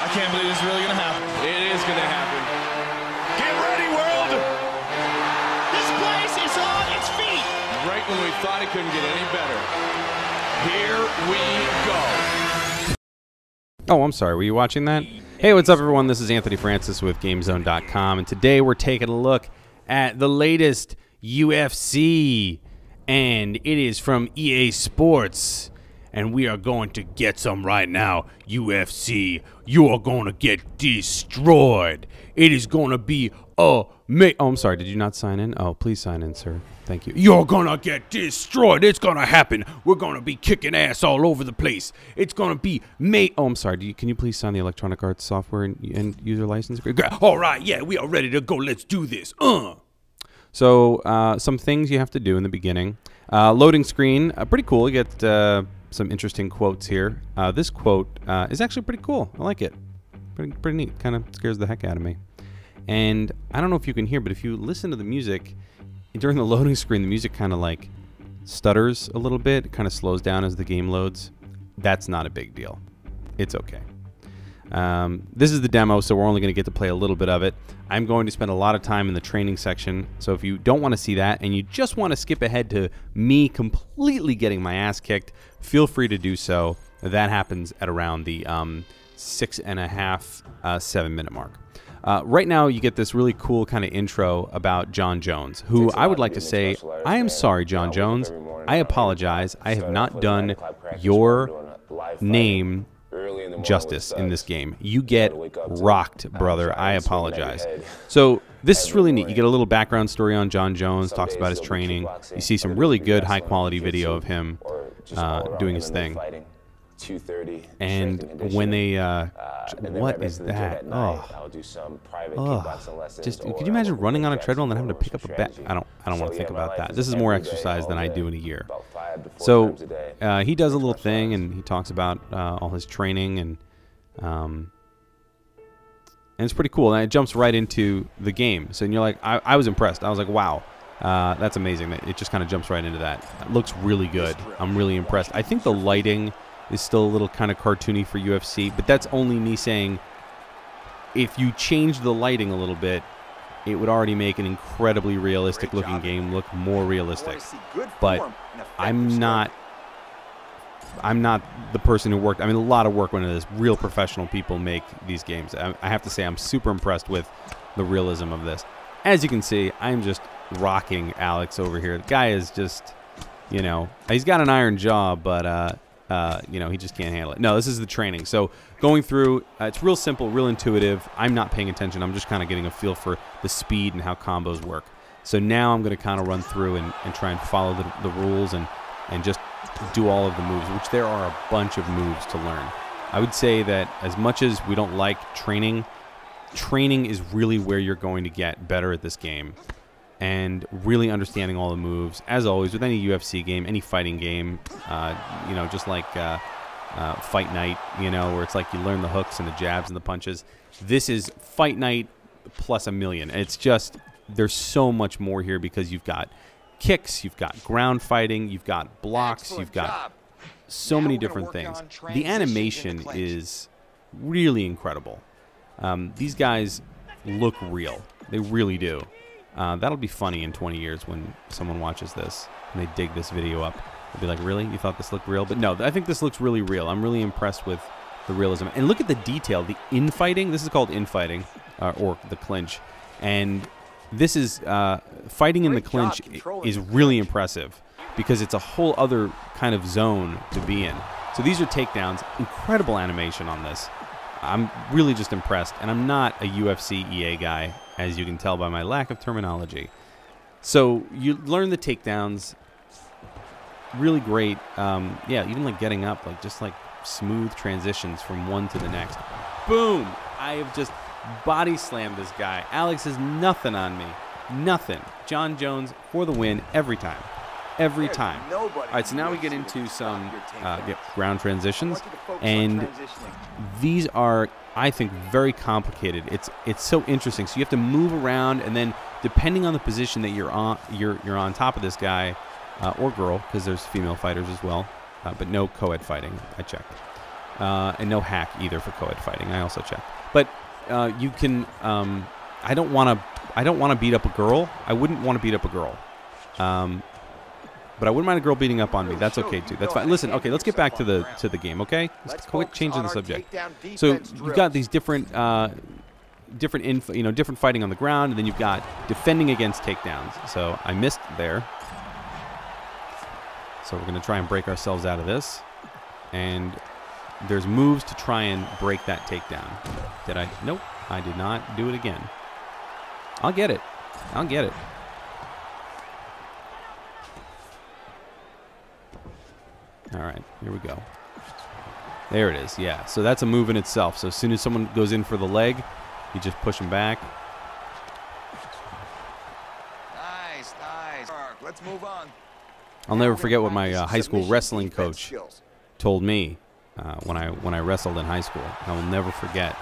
I can't believe this is really going to happen. It is going to happen. Get ready, world! This place is on its feet! Right when we thought it couldn't get any better. Here we go. Oh, I'm sorry. Were you watching that? Hey, what's up, everyone? This is Anthony Francis with GameZone.com, and today we're taking a look at the latest UFC, and it is from EA Sports, and we are going to get some right now. UFC, you are going to get destroyed. It is going to be oh, I'm sorry. Did you not sign in? Oh, please sign in, sir. Thank you. You're going to get destroyed. It's going to happen. We're going to be kicking ass all over the place. It's going to be oh, I'm sorry. Can you please sign the Electronic Arts software and user license? All right. Yeah, we are ready to go. Let's do this. So some things you have to do in the beginning. Loading screen, pretty cool. You get some interesting quotes here. This quote is actually pretty cool. I like it. Pretty neat. Kind of scares the heck out of me. And I don't know if you can hear, but if you listen to the music, during the loading screen, the music kind of like stutters a little bit. It kind of slows down as the game loads. That's not a big deal. It's okay. This is the demo, so we're only going to get to play a little bit of it. I'm going to spend a lot of time in the training section, so if you don't want to see that and you just want to skip ahead to me completely getting my ass kicked, feel free to do so. That happens at around the 6.5, 7 minute mark. Right now, you get this really cool kind of intro about Jon Jones, who I would like to say, I am sorry, Jon Jones. I apologize. I have not done your name justice in this game. You get rocked, brother. I apologize. So this is really neat. You get a little background story on Jon Jones, talks about his training. You see some really good high-quality video of him doing his thing. And when they, what is that? Oh, just could you imagine running on a treadmill and then having to pick up a bat? I don't want to think about that. This is more exercise than I do in a year. So he does a little thing and he talks about all his training and it's pretty cool. And it jumps right into the game. So you're like, I was impressed. I was like, wow. That's amazing. It just kind of jumps right into that. It looks really good. I'm really impressed. I think the lighting is still a little kind of cartoony for UFC, but that's only me saying if you change the lighting a little bit, it would already make an incredibly realistic looking game look more realistic. But I'm not the person who worked. I mean, a lot of work went into this. Real professional people make these games. I have to say I'm super impressed with the realism of this. As you can see, I'm just rocking Alex over here. The guy is just, you know, he's got an iron jaw, but you know, he just can't handle it. No, this is the training. So going through, it's real simple, real intuitive. I'm not paying attention. I'm just kind of getting a feel for the speed and how combos work. So now I'm going to kind of run through and try and follow the rules and just do all of the moves, which there are a bunch of moves to learn. I would say that as much as we don't like training, training is really where you're going to get better at this game. And really understanding all the moves, as always, with any UFC game, any fighting game, you know, just like Fight Night, you know, where it's like you learn the hooks and the jabs and the punches. This is Fight Night plus a million. It's just, there's so much more here because you've got kicks, you've got ground fighting, you've got blocks, you've got so many different things. The animation is really incredible. These guys look real. They really do. That'll be funny in 20 years when someone watches this and they dig this video up. They'll be like, really? You thought this looked real? But no, I think this looks really real. I'm really impressed with the realism. And look at the detail, the infighting. This is called infighting, or the clinch. And this is, fighting in the clinch is really impressive because it's a whole other kind of zone to be in. So these are takedowns. Incredible animation on this. I'm really just impressed. And I'm not a UFC EA guy, as you can tell by my lack of terminology. So you learn the takedowns. Really great. Yeah, even like getting up, like just like smooth transitions from one to the next. Boom! I have just body slammed this guy. Alex has nothing on me. Nothing. Jon Jones for the win every time. Every time. All right, so now we get into some ground transitions, and these are, I think, very complicated. It's so interesting. So you have to move around, and then depending on the position that you're on top of this guy or girl, because there's female fighters as well, but no co-ed fighting. I checked. and no hack either for co-ed fighting. I also checked. But you can. I don't want to beat up a girl. I wouldn't want to beat up a girl. But I wouldn't mind a girl beating up on me. That's okay too. That's fine. Listen, okay, let's get back to the game, okay? Let's quit changing the subject. So you've got these different different fighting on the ground, and then you've got defending against takedowns. So I missed there. So we're going to try and break ourselves out of this. And there's moves to try and break that takedown. Did I? Nope, I did not do it again. I'll get it. I'll get it. All right, here we go. There it is, yeah. So that's a move in itself. So as soon as someone goes in for the leg, you just push them back. Nice, nice. Let's move on. I'll never forget what my high school wrestling coach told me when I wrestled in high school. I will never forget.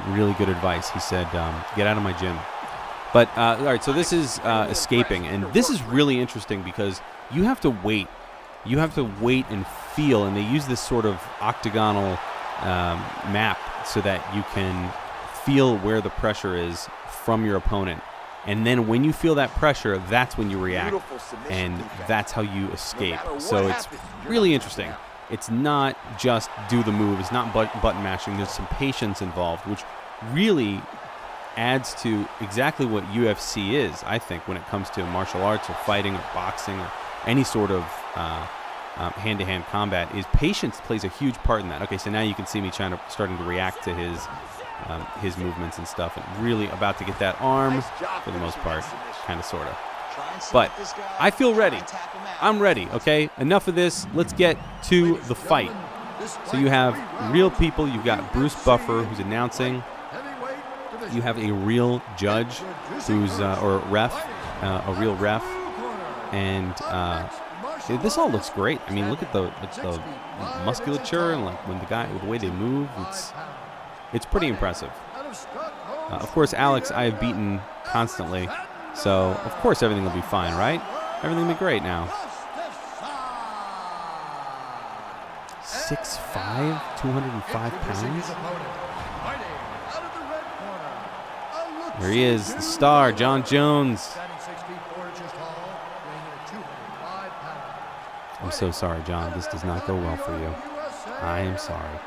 Really good advice. He said, get out of my gym. But, all right, so this is escaping. And this is really interesting because you have to wait. You have to wait and feel. And they use this sort of octagonal map so that you can feel where the pressure is from your opponent. And then when you feel that pressure, that's when you react. And that's how you escape. So it's really interesting. It's not just do the move. It's not button mashing. There's some patience involved, which really adds to exactly what UFC is, I think, when it comes to martial arts or fighting or boxing or any sort of hand-to-hand combat. Is patience plays a huge part in that. Okay, so now you can see me starting to react to his movements and stuff, and really about to get that arm for the most part, kind of, sort of. But I feel ready. I'm ready, okay? Enough of this. Let's get to the fight. So you have real people. You've got Bruce Buffer, who's announcing. You have a real judge, who's or ref, a real ref, and this all looks great. I mean, look at the musculature and like the way they move. It's pretty impressive. Of course, Alex, I have beaten constantly, so of course everything will be fine, right? Everything will be great now. 6'5", 205 pounds. There he is, the star, Jon Jones. I'm so sorry, John. This does not go well for you. I am sorry.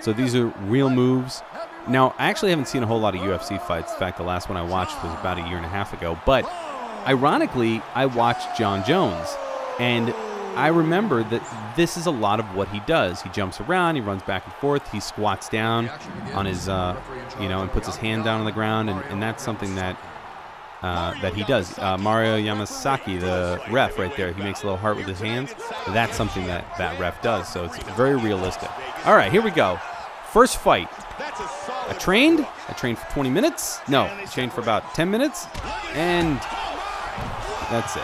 So these are real moves. Now, I actually haven't seen a whole lot of UFC fights. In fact, the last one I watched was about a year and a half ago. But ironically, I watched Jon Jones, and I remember that this is a lot of what he does. He jumps around, he runs back and forth, he squats down on his, and puts his hand down on the ground, and that's something that he does. Mario Yamasaki, the ref right there, he makes a little heart with his hands. That's something that ref does, so it's very realistic. All right, here we go. First fight. I trained for 20 minutes. No, I trained for about 10 minutes, and that's it.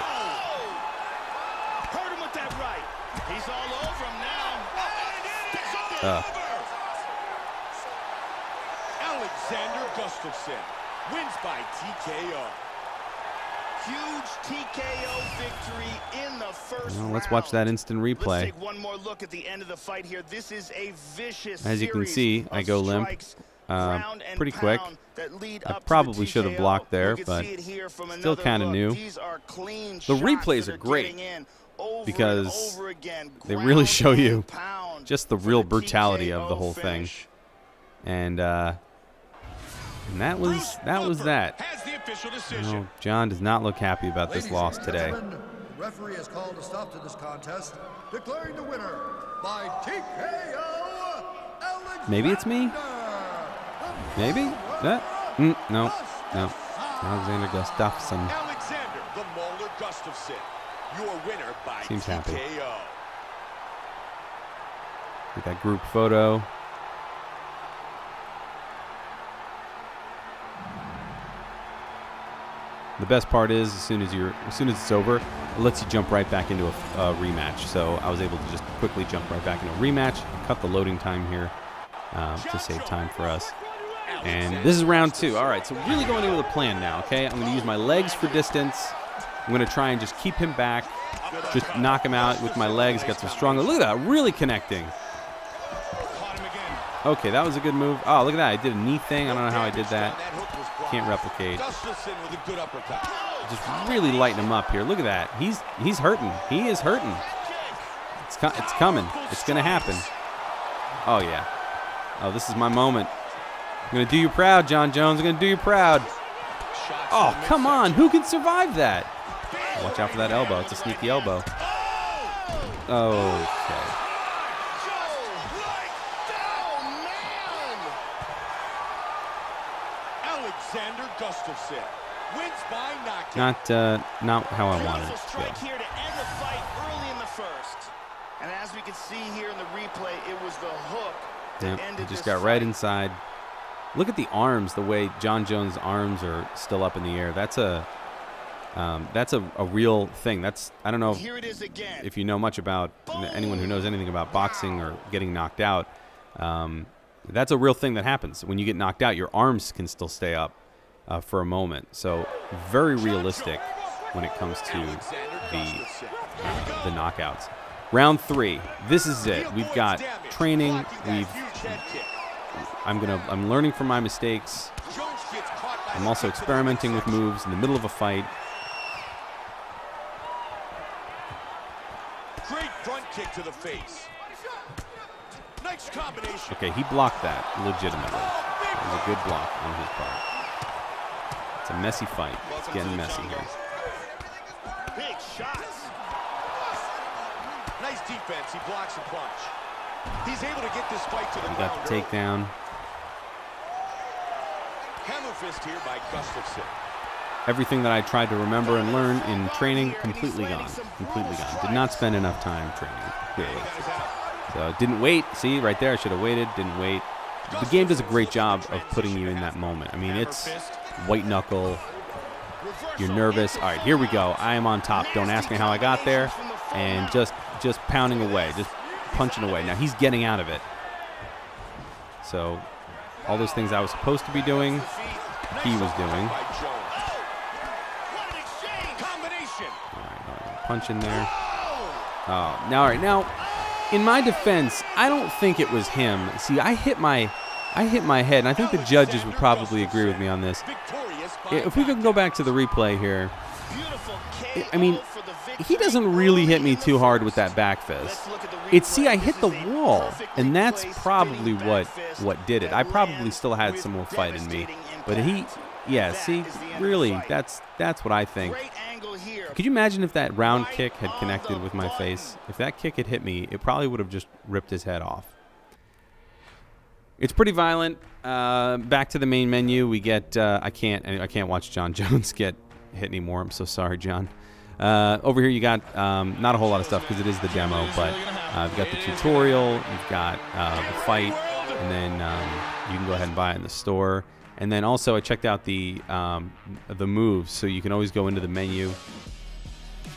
Alexander Gustafsson wins by TKO. Huge TKO victory in the first round. Let's watch that instant replay. Let's take one more look at the end of the fight here. This is a vicious As you can see, I go limp pretty quick. I probably should have blocked there, but still kind of new. The replays are great because they really show you just the real brutality of the whole thing. And that was that. No, John does not look happy about this loss today. Referee has called a stop to this contest, declaring the winner by TKO. Maybe it's me. Maybe that. No. Alexander Gustafsson. Alexander the Mauler Gustafsson, your winner by Seems TKO. happy. Get that group photo. The best part is as soon as it's over, it lets you jump right back into a rematch. So I was able to just quickly jump right back into a rematch, cut the loading time here to save time for us. And this is round 2. All right, so really going in with a plan now, okay? I'm going to use my legs for distance. I'm going to try and just keep him back, just knock him out with my legs, get some stronger. Look at that, really connecting. Okay, that was a good move. Oh, look at that. I did a knee thing. I don't know how I did that. Can't replicate. Just really lighten him up here. Look at that. He's hurting. He is hurting. It's coming. It's going to happen. Oh, yeah. Oh, this is my moment. I'm going to do you proud, Jon Jones. I'm going to do you proud. Oh, come on. Who can survive that? Watch out for that elbow. It's a sneaky elbow. Okay. Alexander Gustafsson wins by knockout. Not how I wanted it to go. Here to end the fight early in the first. And as we can see here in the replay, it was the hook that ended He just this got right fight. inside. Look at the arms, the way Jon Jones' arms are still up in the air. That's a real thing. I don't know Here it is again. if you know much about anyone who knows anything about boxing or getting knocked out. That's a real thing that happens. When you get knocked out, your arms can still stay up for a moment. So very realistic when it comes to the knockouts. Round 3. This is it. We've got training. I'm learning from my mistakes. I'm also experimenting with moves in the middle of a fight. Great front kick to the face. Nice combination. Okay, he blocked that legitimately. It was a good block on his part. It's a messy fight. It's getting messy here. Big shots. Nice defense. He blocks a punch. He's able to get this fight to the We ground. got the takedown. Hammer fist here by Gustafsson. Everything that I tried to remember and learn in training, completely gone. Completely gone. Did not spend enough time training, clearly. So didn't wait. See, right there, I should have waited. Didn't wait. The game does a great job of putting you in that moment. I mean, it's white knuckle. You're nervous. All right, here we go. I am on top. Don't ask me how I got there. And just pounding away, just punching away. Now he's getting out of it. So all those things I was supposed to be doing, he was doing. All right, punch in there. Oh, now, all right, now, in my defense, I don't think it was him. See, I hit my head, and I think the judges would probably agree with me on this. If we could go back to the replay here, I mean, he doesn't really hit me too hard with that back fist. See, I hit the wall, and that's probably what did it. I probably still had some more fight in me, but yeah, see, really, that's what I think. Could you imagine if that round kick had connected with my face? If that kick had hit me, it probably would have just ripped his head off. It's pretty violent. Back to the main menu, we get. I can't watch Jon Jones get hit anymore. I'm so sorry, John. Over here, you got not a whole lot of stuff because it is the demo, but you've got the tutorial, you've got the fight, and then you can go ahead and buy it in the store. And then also, I checked out the moves, so you can always go into the menu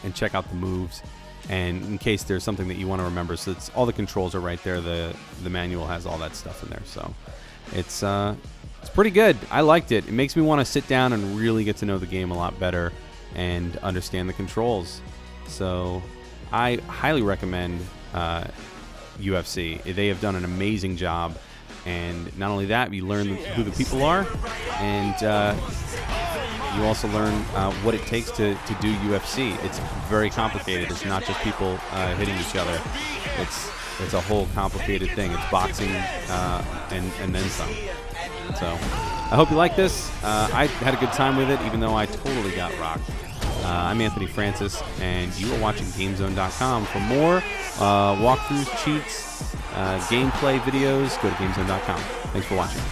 and check out the moves. And in case there's something that you want to remember, so all the controls are right there. The manual has all that stuff in there, so it's pretty good. I liked it. It makes me want to sit down and really get to know the game a lot better and understand the controls. So I highly recommend UFC. They have done an amazing job, and not only that, you learn who the people are, and you also learn what it takes to do UFC. It's very complicated. It's not just people hitting each other. It's a whole complicated thing. It's boxing and then some. So I hope you like this. I had a good time with it, even though I totally got rocked. I'm Anthony Francis, and you are watching GameZone.com. For more walkthroughs, cheats, gameplay videos, go to GameZone.com. Thanks for watching.